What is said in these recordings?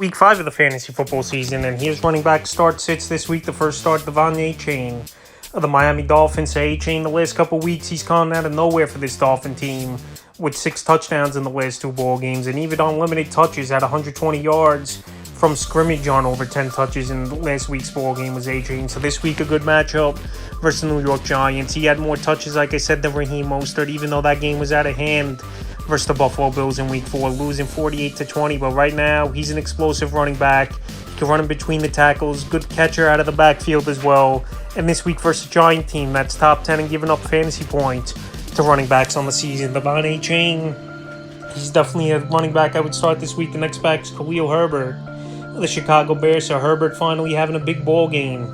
Week 5 of the fantasy football season, and here's running back start sits this week. The first start, Devon Achane of the Miami Dolphins. Achane, the last couple weeks, he's come out of nowhere for this Dolphin team with 6 touchdowns in the last 2 ball games, and even on limited touches at 120 yards from scrimmage on over 10 touches in last week's ball game was Achane. So this week, a good matchup versus the New York Giants. He had more touches, like I said, than Raheem Mostert, even though that game was out of hand versus the Buffalo Bills in week 4, losing 48-20. But right now, he's an explosive running back. He can run in between the tackles, good catcher out of the backfield as well. And this week versus a Giant team that's top 10 and giving up fantasy points to running backs on the season. Devon Achane, he's definitely a running back I would start this week. The next back is Khalil Herbert, the Chicago Bears. So Herbert finally having a big ball game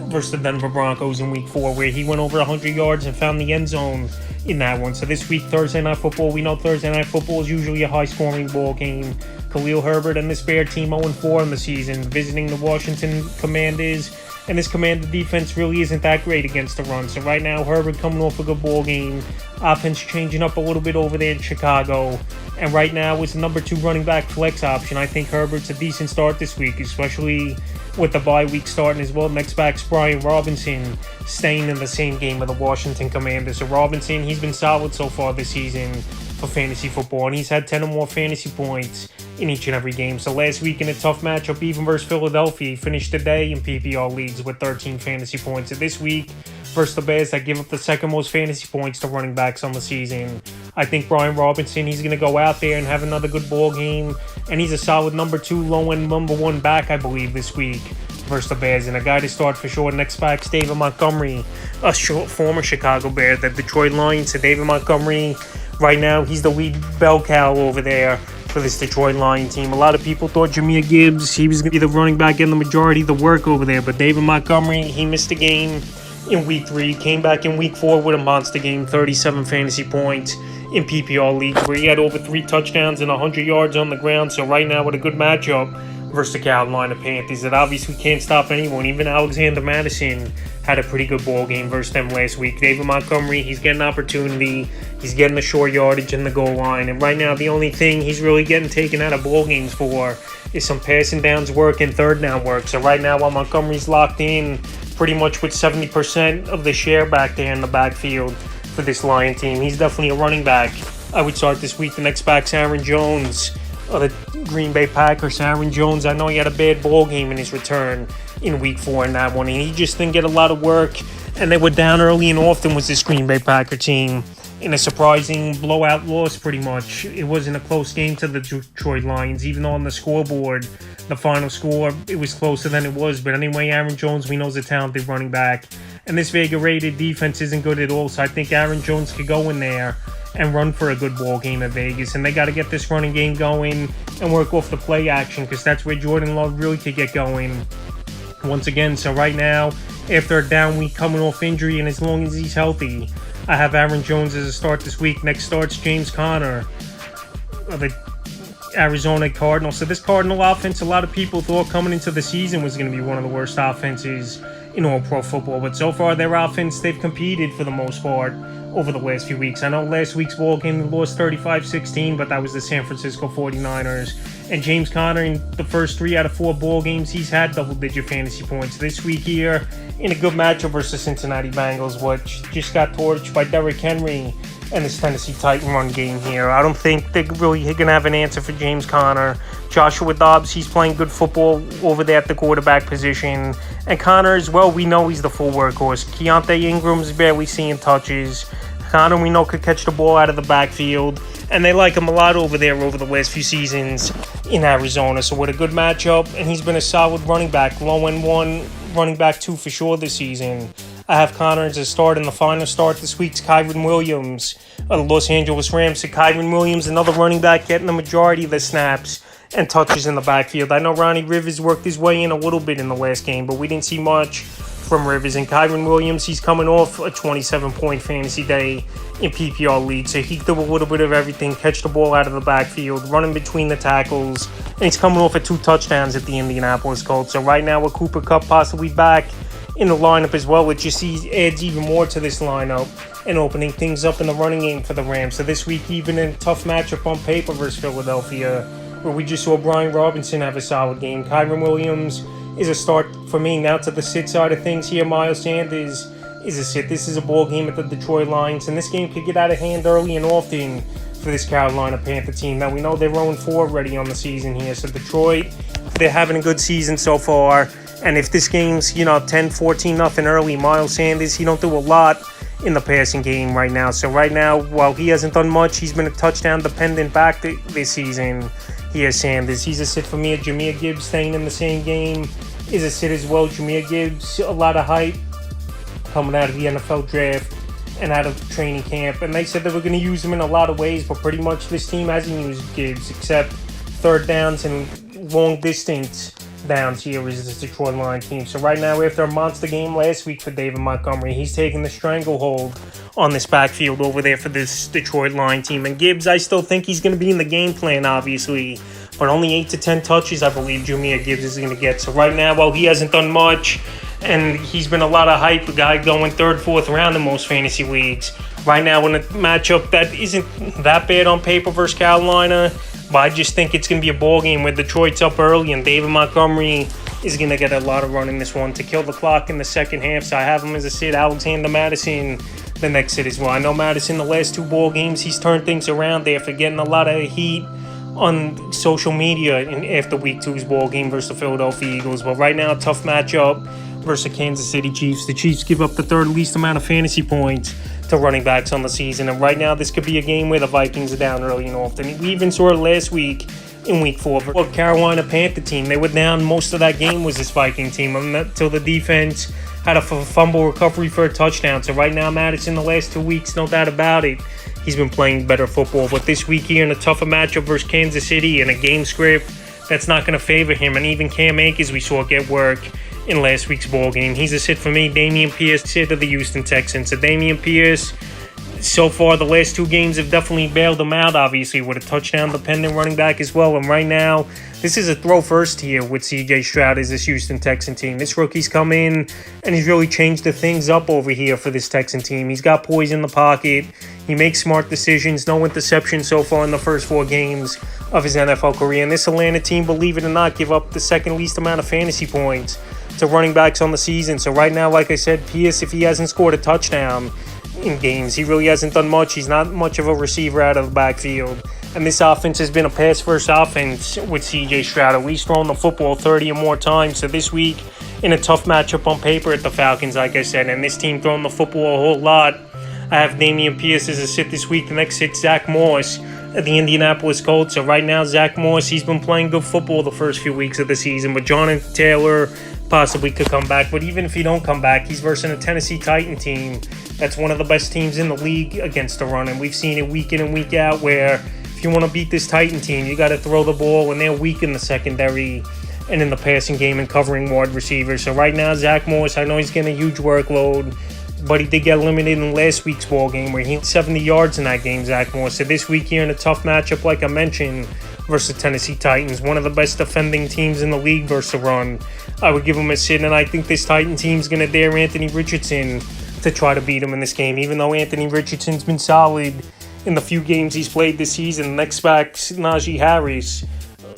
versus the Denver Broncos in week 4, where he went over 100 yards and found the end zone in that one. So this week, Thursday Night Football, we know Thursday Night Football is usually a high-scoring ball game. Khalil Herbert and this Bear team 0-4 in the season, visiting the Washington Commanders. And this Commander defense really isn't that great against the run. So right now, Herbert coming off a good ball game. Offense changing up a little bit over there in Chicago. And right now, it's the number 2 running back flex option. I think Herbert's a decent start this week, especially with the bye week starting as well. Next back's Brian Robinson, staying in the same game of the Washington Commanders. So Robinson, he's been solid so far this season for fantasy football, and he's had 10 or more fantasy points in each and every game. So last week in a tough matchup, even versus Philadelphia, he finished the day in PPR leagues with 13 fantasy points. And this week versus the Bears that give up the second most fantasy points to running backs on the season, I think Brian Robinson, he's going to go out there and have another good ball game, and he's a solid number 2, low-end number 1 back, I believe, this week versus the Bears. And a guy to start for sure, next back's David Montgomery, a former Chicago Bear, the Detroit Lions. So David Montgomery, right now, he's the lead bell cow over there for this Detroit Lion team. A lot of people thought Jahmyr Gibbs, he was going to be the running back getting the majority of the work over there, but David Montgomery, he missed the game in week 3, came back in week 4 with a monster game, 37 fantasy points in PPR leagues, where he had over 3 touchdowns and 100 yards on the ground. So right now, with a good matchup versus the Carolina Panthers that obviously can't stop anyone. Even Alexander Madison had a pretty good ball game versus them last week. David Montgomery, he's getting opportunity. He's getting the short yardage in the goal line. And right now, the only thing he's really getting taken out of ball games for is some passing downs work and third down work. So right now, while Montgomery's locked in pretty much with 70% of the share back there in the backfield for this Lion team, he's definitely a running back I would start this week. The next back's Aaron Jones of the Green Bay Packers. Aaron Jones, I know he had a bad ball game in his return in week 4 in that one, and he just didn't get a lot of work, and they were down early and often with this Green Bay Packer team in a surprising blowout loss pretty much. It wasn't a close game to the Detroit Lions, even though on the scoreboard, the final score, it was closer than it was. But anyway, Aaron Jones, we know, is a talented running back, and this Vegas-rated defense isn't good at all, so I think Aaron Jones could go in there and run for a good ball game at Vegas. And they got to get this running game going and work off the play action, because that's where Jordan Love really could get going once again. So right now, after a down week coming off injury, and as long as he's healthy, I have Aaron Jones as a start this week. Next start's James Conner of the Arizona Cardinals. So this Cardinal offense, a lot of people thought coming into the season was going to be one of the worst offenses in all pro football. But so far, their offense, they've competed for the most part over the last few weeks. I know last week's ball game, they lost 35-16, but that was the San Francisco 49ers. And James Conner, in the first 3 out of 4 ball games, he's had double-digit fantasy points. This week here, in a good matchup versus the Cincinnati Bengals, which just got torched by Derrick Henry and this Tennessee Titan run game here. I don't think they're really going to have an answer for James Conner. Joshua Dobbs, he's playing good football over there at the quarterback position. And Conner as well, we know he's the full workhorse. Keontae Ingram's barely seeing touches. Conner, we know, could catch the ball out of the backfield, and they like him a lot over there over the last few seasons in Arizona. So with a good matchup, and he's been a solid running back, low-end 1, running back 2 for sure this season. I have Conner as a start, and the final start this week's Kyren Williams of the Los Angeles Rams. So Kyren Williams, another running back, getting the majority of the snaps and touches in the backfield. I know Ronnie Rivers worked his way in a little bit in the last game, but we didn't see much from Rivers. And Kyren Williams, he's coming off a 27-point fantasy day in PPR league, so he could do a little bit of everything, catch the ball out of the backfield, running between the tackles, and he's coming off at 2 touchdowns at the Indianapolis Colts. So right now with Cooper Kupp possibly back in the lineup as well, which you see adds even more to this lineup and opening things up in the running game for the Rams. So this week, even in a tough matchup on paper versus Philadelphia, where we just saw Brian Robinson have a solid game. Kyren Williams is a start for me. Now to the sit side of things here, Miles Sanders is a sit. This is a ball game at the Detroit Lions, and this game could get out of hand early and often for this Carolina Panther team. Now we know they're 0-4 already on the season here, so Detroit, they're having a good season so far. And if this game's, 10-14 nothing early, Miles Sanders, he don't do a lot in the passing game right now. So right now, while he hasn't done much, he's been a touchdown dependent back this season. Here's Sanders. He's a sit for me. Jahmyr Gibbs staying in the same game is a sit as well. Jahmyr Gibbs, a lot of hype coming out of the NFL draft and out of training camp. And they said they were going to use him in a lot of ways, but pretty much this team hasn't used Gibbs except third downs and long distance downs here is this Detroit Lions team. So right now, after a monster game last week for David Montgomery, he's taking the stranglehold on this backfield over there for this Detroit Lions team. And Gibbs, I still think he's going to be in the game plan, obviously, but only 8 to 10 touches, I believe Jahmyr Gibbs is going to get. So right now, while he hasn't done much, and he's been a lot of hype, a guy going 3rd, 4th round in most fantasy leagues. Right now, in a matchup that isn't that bad on paper versus Carolina, but I just think it's going to be a ball game where Detroit's up early and David Montgomery is going to get a lot of run in this one to kill the clock in the second half. So I have him as a sit. Alexander Madison, the next sit as well. I know Madison, the last 2 ball games, he's turned things around after getting a lot of heat on social media after week 2's ball game versus the Philadelphia Eagles. But right now, a tough matchup versus the Kansas City Chiefs. The Chiefs give up the 3rd least amount of fantasy points to running backs on the season. And right now, this could be a game where the Vikings are down early and often. We even saw it last week in week 4. For Carolina Panther team, they were down. Most of that game was this Viking team until the defense had a fumble recovery for a touchdown. So right now, Madison, the last 2 weeks, no doubt about it, he's been playing better football. But this week here in a tougher matchup versus Kansas City in a game script that's not going to favor him. And even Cam Akers, we saw get work in last week's ball game. He's a sit for me. Dameon Pierce, sit of the Houston Texans. So Dameon Pierce, so far the last 2 games have definitely bailed him out, obviously, with a touchdown-dependent running back as well. And right now, this is a throw first here with C.J. Stroud as this Houston Texan team. This rookie's come in and he's really changed the things up over here for this Texan team. He's got poise in the pocket. He makes smart decisions. No interceptions so far in the first 4 games of his NFL career. And this Atlanta team, believe it or not, give up the 2nd least amount of fantasy points to running backs on the season. So right now, like I said, Pierce, if he hasn't scored a touchdown in games, he really hasn't done much. He's not much of a receiver out of the backfield. And this offense has been a pass-first offense with C.J. Stroud, at least throwing the football 30 or more times. So this week, in a tough matchup on paper at the Falcons, like I said, and this team throwing the football a whole lot, I have Dameon Pierce as a sit this week. The next sit, Zach Moss at the Indianapolis Colts. So right now, Zach Moss, he's been playing good football the first few weeks of the season, but Jonathan Taylor possibly could come back. But even if he don't come back, he's versus a Tennessee Titan team that's one of the best teams in the league against the run. And we've seen it week in and week out where if you want to beat this Titan team, you got to throw the ball, and they're weak in the secondary and in the passing game and covering wide receivers. So right now, Zach Moss, I know he's getting a huge workload, but he did get limited in last week's ball game where he had 70 yards in that game, Zach Moss. So this week here in a tough matchup, like I mentioned, versus the Tennessee Titans, one of the best defending teams in the league versus the run, I would give him a sit. And I think this Titan team's going to dare Anthony Richardson to try to beat him in this game, even though Anthony Richardson's been solid in the few games he's played this season. Next back's Najee Harris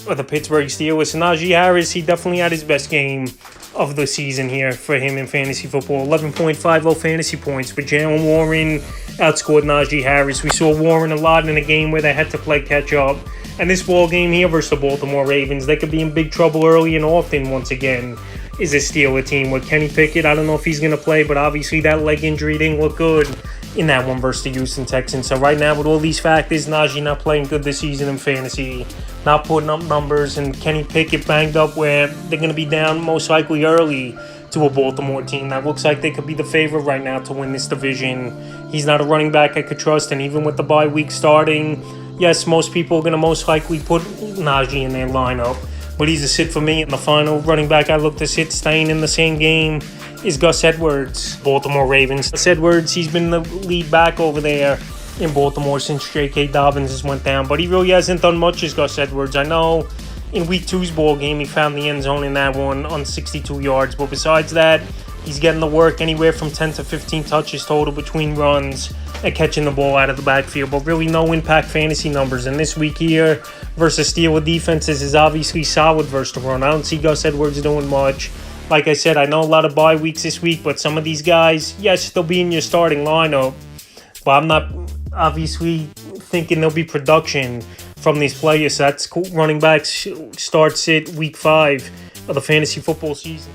of the Pittsburgh Steelers. And Najee Harris, he definitely had his best game of the season here for him in fantasy football. 11.50 fantasy points, but Jaylen Warren outscored Najee Harris. We saw Warren a lot in a game where they had to play catch up. And this ball game here versus the Baltimore Ravens, they could be in big trouble early and often once again. Is a Steeler team with Kenny Pickett. I don't know if he's going to play, but obviously that leg injury didn't look good in that one versus the Houston Texans. So right now, with all these factors, Najee not playing good this season in fantasy, not putting up numbers, and Kenny Pickett banged up where they're going to be down most likely early to a Baltimore team that looks like they could be the favorite right now to win this division. He's not a running back I could trust, and even with the bye week starting, yes, most people are going to most likely put Najee in their lineup, but he's a sit for me. And the final running back I look to sit staying in the same game is Gus Edwards, Baltimore Ravens. Gus Edwards, he's been the lead back over there in Baltimore since J.K. Dobbins has went down, but he really hasn't done much as Gus Edwards. I know in Week 2's ball game, he found the end zone in that one on 62 yards, but besides that, he's getting the work anywhere from 10 to 15 touches total between runs. at catching the ball out of the backfield, but really no impact fantasy numbers. And this week here versus Steelers defenses is obviously solid versus the run. I don't see Gus Edwards doing much. Like I said, I know a lot of bye weeks this week, but some of these guys, yes, they'll be in your starting lineup, but I'm not obviously thinking there'll be production from these players. So that's cool. Running backs starts it week 5 of the fantasy football season.